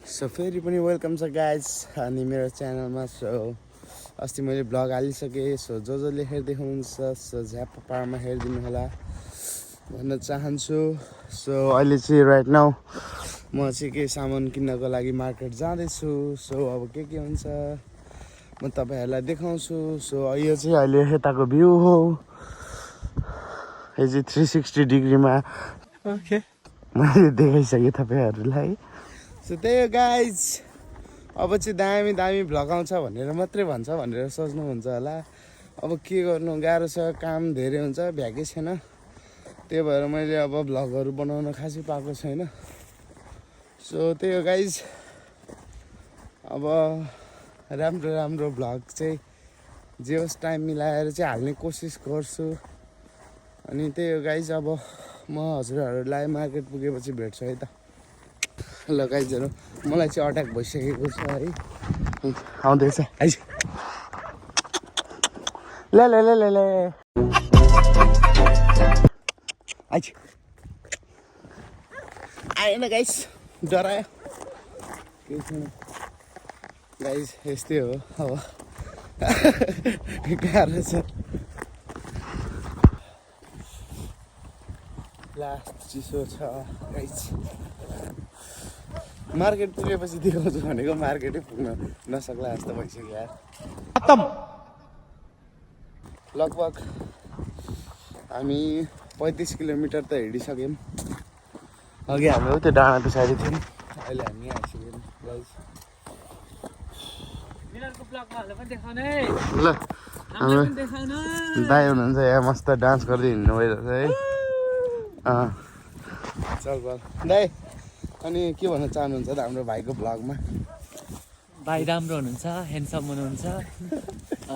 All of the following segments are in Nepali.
सो फेरि पनि वेलकम छ गाइज अनि मेरो च्यानलमा। सो अस्ति मैले भ्लग हालिसकेँ। सो जसले हेर्दै हुनुहुन्छ सो झ्याप पारमा हेरिदिनु होला भन्न चाहन्छु। सो अहिले चाहिँ राइट नाउ म चाहिँ केही सामान किन्नको लागि मार्केट जाँदैछु। सो अब के हुन्छ म तपाईँहरूलाई देखाउँछु। सो यो चाहिँ अहिले यताको भ्यू हो। यो चाहिँ 360 डिग्रीमा मैले देखाइसकेँ तपाईँहरूलाई। सो त्यही हो गाइज, अब चाहिँ दामी दामी भ्लग आउँछ भनेर मात्रै भन्छ भनेर सोच्नुहुन्छ होला। अब के गर्नु, गाह्रो छ, काम धेरै हुन्छ, भ्याकै छैन। त्यही भएर मैले अब भ्लगहरू बनाउन खासै पाएको छैन। सो त्यही हो गाइज, अब राम्रो राम्रो भ्लग चाहिँ जे होस् टाइम मिलाएर चाहिँ हाल्ने कोसिस गर्छु। अनि त्यही हो गाइज, अब म हजुरहरूलाई मार्केट पुगेपछि भेट्छु है त। ल गाइजहरू, मलाई चाहिँ अट्याक भइसकेको छ है, आउँदैछ आइज। ले ले ले ले ले आइज, आएन गाइज, डरायो केही छैन गाइज। यस्तै हो अब गाह्रो छ। लास्ट चिसो छ गाइज। मार्केट पुगेपछि देखाउँछु भनेको मार्केटै पुग्न नसक्ला जस्तो भइसक्यो यार। खत्तम। लगभग हामी 35 किलोमिटर त हिँडिसक्यौँ। अघि हाम्रो त्यो डाँडा पछाडि थियौँ, अहिले हामी आइसक्यौँ गाइज। ल हाम्रो दाइ हुनुहुन्छ यहाँ, मस्त डान्स गर्दै हिँड्नु भइरहेछ है। चल बल दाइ, अनि के भन्न चाहनुहुन्छ त हाम्रो भाइको भ्लगमा? भाइ राम्रो हुनुहुन्छ, ह्यान्डसम हुनुहुन्छ।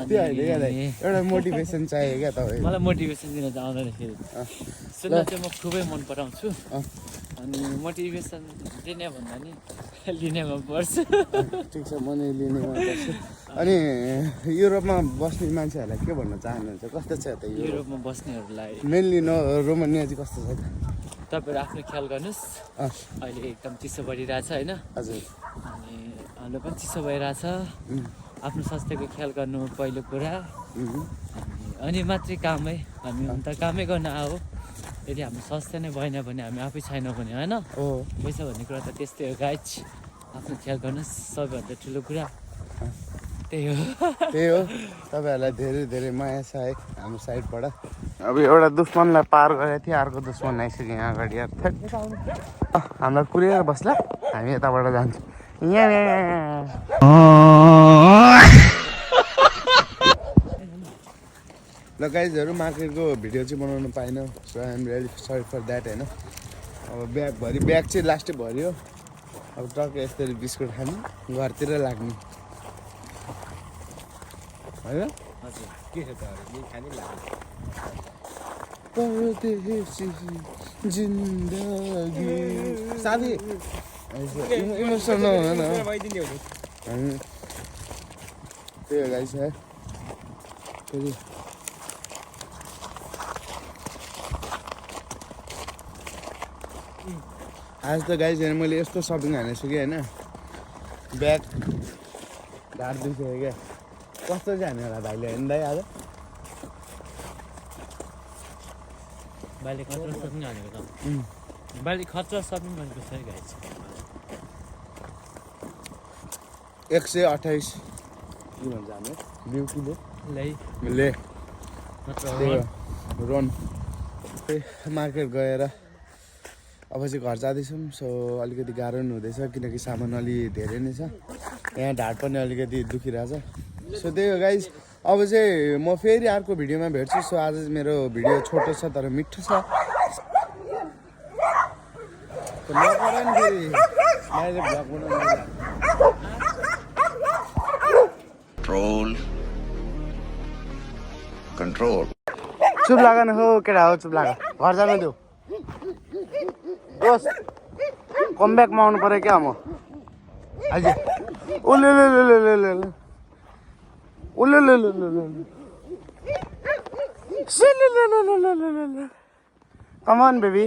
त्यो होइन क्या दाइ, एउटा मोटिभेसन चाहियो क्या तपाईँ। मलाई मोटिभेसन दिन आउँदाखेरि सुन्न चाहिँ म खुबै मन पराउँछु। अनि मोटिभेसन दिने भन्दा नि लिनेमा पर्छ। ठिक छ, म नै लिनेमा पर्छु। अनि युरोपमा बस्ने मान्छेहरूलाई के भन्न चाहनुहुन्छ? कस्तो छ त युरोपमा बस्नेहरूलाई? मेनली रोमानिया चाहिँ कस्तो छ त? तपाईँहरू आफ्नो ख्याल गर्नुहोस्। अहिले एकदम चिसो बढिरहेछ होइन? हजुर। अनि हाम्रो पनि चिसो भइरहेछ। आफ्नो स्वास्थ्यको ख्याल गर्नु पहिलो कुरा। अनि मात्रै काम है, हामी त कामै गर्न आऊ। यदि हाम्रो स्वास्थ्य नै भएन भने हामी आफै छैनौँ भने होइन, पैसा भन्ने कुरा त त्यस्तै हो गाइज। आफ्नो ख्याल गर्नुहोस्, सबैभन्दा ठुलो कुरा त्यही हो। त्यही हो, तपाईँहरूलाई धेरै धेरै माया छ है हाम्रो साइडबाट। अब एउटा दुश्मनलाई पार गरेको थिएँ, अर्को दुश्मन आइसक्यो यहाँ अगाडि यार। हामीलाई कुरेर बस्ला, हामी यताबाट जान्छौँ। ल गाइजहरू, मार्केटको भिडियो चाहिँ बनाउनु पाइनँ। So I am really sorry for that होइन। अब ब्याग चाहिँ लास्टै भर्यो। अब टक्क यस्तरी बिस्कुट खानु, घरतिर लाग्ने होइन। के छ त खानै लाग्यो। परदेशी जिन्दगी साथी इमोसन नहुन न। त्यही हो गाइस है। फेरि आज त गाइस हेर्नु, मैले यस्तो सपिङ हानेछु कि होइन, ब्याग ढाड दुख्यो क्या। कस्तो चाहिँ हान्यो होला भाइले होइन दाइ आज? बाइले खतरा सपिङ हानेको त। बाइले खतरा सपिङ गरेको छ है गाइज। 128 के भन्छ हाम्रो ब्युटीले ले रन। मार्केट गएर अब चाहिँ घर जाँदैछौँ। सो अलिकति गाह्रो पनि हुँदैछ किनकि सामान अलि धेरै नै छ। यहाँ ढाड पनि अलिकति दुखिरहेछ। सो त्यही हो गाइज, अब चाहिँ म फेरि अर्को भिडियोमा भेट्छु। सो आज मेरो भिडियो छोटो छ तर मिठो छ। कंट्रोल चुप लाग न हो केटा हो, चुप लाग, घर जानु देऊ। दोस्त कमब्याकमा आउनु पऱ्यो क्या म आज। उले कम अन बेबी।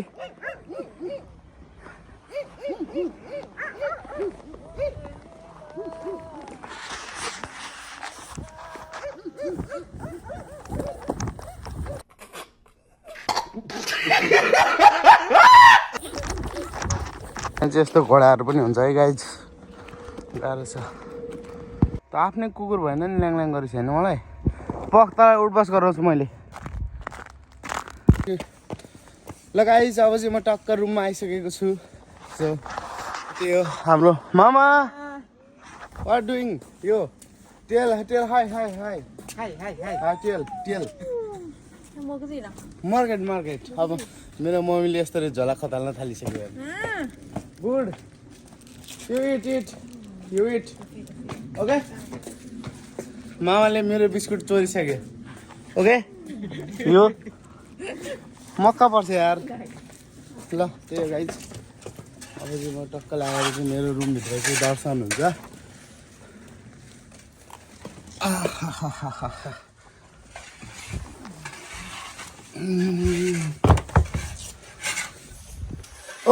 यस्तो घोडाहरू पनि हुन्छ है गाइज गाह्रो छ त आफ्नै कुकुर भएन नि ल्याङ गरेको छैन मलाई पख्तालाई उठबस गराउँछु मैले ल गाइज अब चाहिँ म टक्क रुममा आइसकेको छु सो त्यो हाम्रो मामा वाट डुइङ यो tell tell hi hi hi hi tell tell market अब मेरो मम्मीले यस्तरी झोला खताल्न थालिसक्यो गुड यु इट ओके मामाले मेरो बिस्कुट चोरिसक्यो ओके यो मक्का पर्छ यार ल त्यही हो गाइज अब चाहिँ म टक्क लगाएर चाहिँ मेरो रुमभित्र चाहिँ दर्शन हुन्छ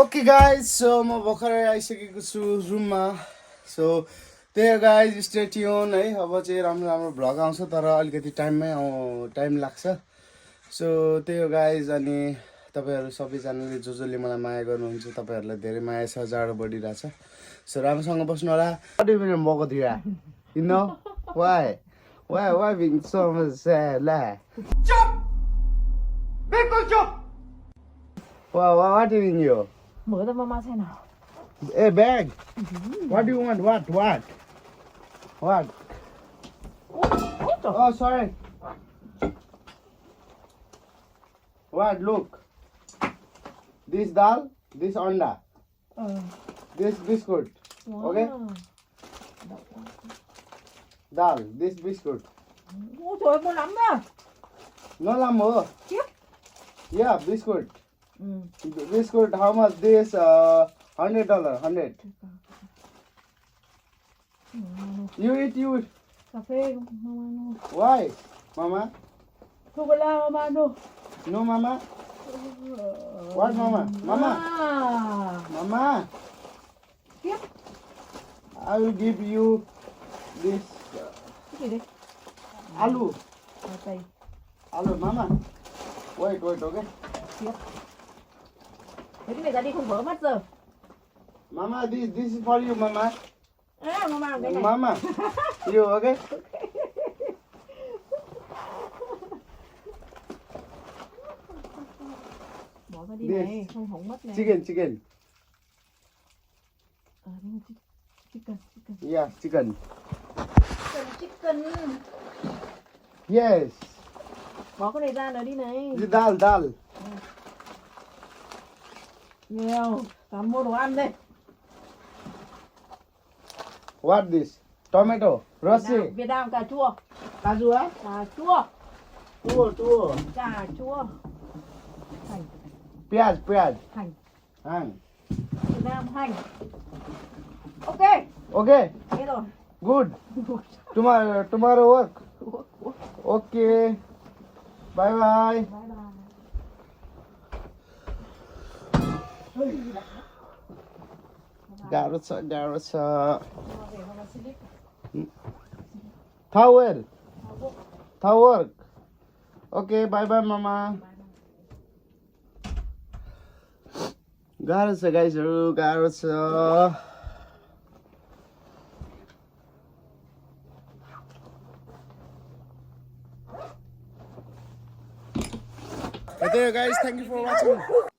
ओके गाइज सो म भर्खरै आइसकेको छु रुममा सो त्यही हो गाइज स्टे ट्युन है अब चाहिँ राम्रो भ्लग आउँछ तर अलिकति टाइम लाग्छ सो त्यही हो गाइज अनि तपाईँहरू सबैजनाले जसले मलाई माया गर्नुहुन्छ तपाईँहरूलाई धेरै माया छ जाडो बढिरहेछ सो राम्रोसँग बस्नु होला मको थियो You know why being so much sad la चुप बिल्कुल चुप what do you mean you mở ra mama xem nào. Hey bag what do you want what oh sorry what look this dal this anda this biscuit okay dal this biscuit Ôi trời ơi, mua lắm đó. no lam ho Chiếc. yeah biscuit biscuit how much this $100 100 you eat Cà phê mama no. why mama Sô cô la mama no. no mama what mama mama Chiếc. I will give you this Cái gì đây? aloo Đây. aloo mama wait okay Chiếc. Thế cái này ra đi không vỡ mắt giờ. mama this is for you mama À mama cái này. mama you okay Bỏ ra đi This. này, không hỏng mất này. chicken À, đúng rồi, chicken. yeah chicken Chicken. yes Bỏ cái này ra nữa đi này. the dal Nhiều. Tao mua đồ ăn đây. what this tomato rossi Việt Nam cà chua. cà chua Cà chua. chua Cà chua. Hành. piaz Hành. hang Việt Nam hành. Ok. okay Thế rồi. good tomorrow work okay bye bye Bye bye. गाह्रो छ Về mama slip. towel work okay bye bye mama गाह्रो छ गाइजहरु गाह्रो छ Hey there guys, thank you for watching.